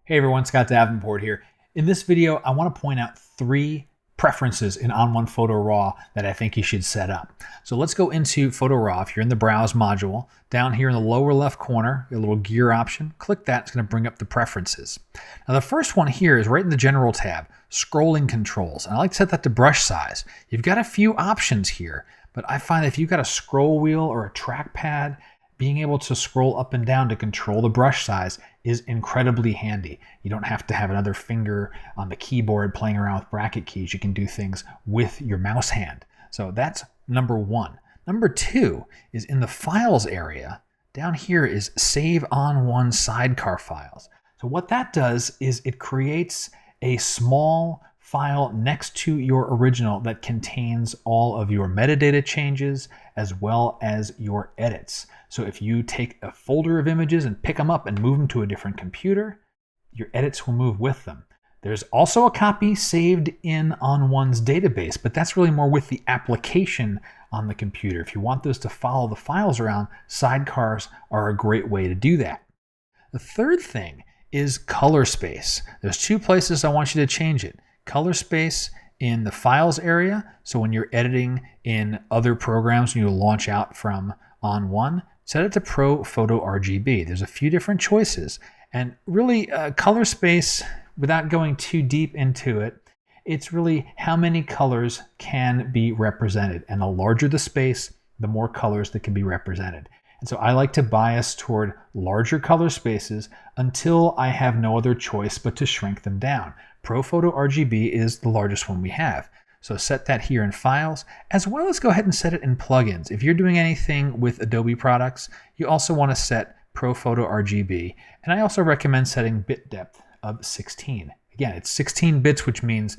Hey everyone, Scott Davenport here. In this video, I want to point out 3 preferences in ON1 Photo RAW that I think you should set up. So let's go into Photo RAW. If you're in the Browse module, down here in the lower left corner, a little gear option, click that, it's going to bring up the preferences. Now the first one here is right in the General tab, scrolling controls. And I like to set that to brush size. You've got a few options here, but I find if you've got a scroll wheel or a trackpad, being able to scroll up and down to control the brush size is incredibly handy. You don't have to have another finger on the keyboard playing around with bracket keys. You can do things with your mouse hand. So that's number 1. Number 2 is in the Files area. Down here is Save ON1 Sidecar Files. So what that does is it creates a small file next to your original that contains all of your metadata changes as well as your edits. So if you take a folder of images and pick them up and move them to a different computer, your edits will move with them. There's also a copy saved in ON1's database, but that's really more with the application on the computer. If you want those to follow the files around, sidecars are a great way to do that. The third thing is color space. There's 2 places I want you to change it. Color space in the Files area, so when you're editing in other programs and you launch out from ON1, set it to Prophoto Rgb. There's a few different choices, and really color space, without going too deep into it, it's really how many colors can be represented, and the larger the space, the more colors that can be represented. And so I like to bias toward larger color spaces until I have no other choice but to shrink them down. Prophoto Rgb is the largest one we have. So set that here in Files, as well as go ahead and set it in Plugins. If you're doing anything with Adobe products, you also want to set Prophoto Rgb. And I also recommend setting bit depth of 16. Again, it's 16 bits, which means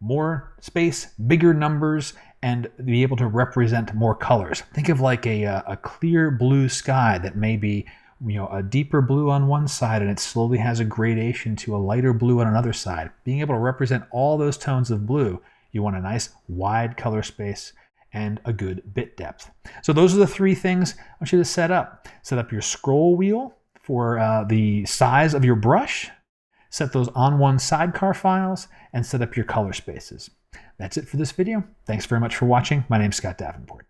more space, bigger numbers, and be able to represent more colors. Think of like a clear blue sky that may be a deeper blue on one side and it slowly has a gradation to a lighter blue on another side. Being able to represent all those tones of blue, you want a nice wide color space and a good bit depth. So those are the 3 things I want you to set up. Set up your scroll wheel for the size of your brush, set those ON1 sidecar files, and set up your color spaces. That's it for this video. Thanks very much for watching. My name's Scott Davenport.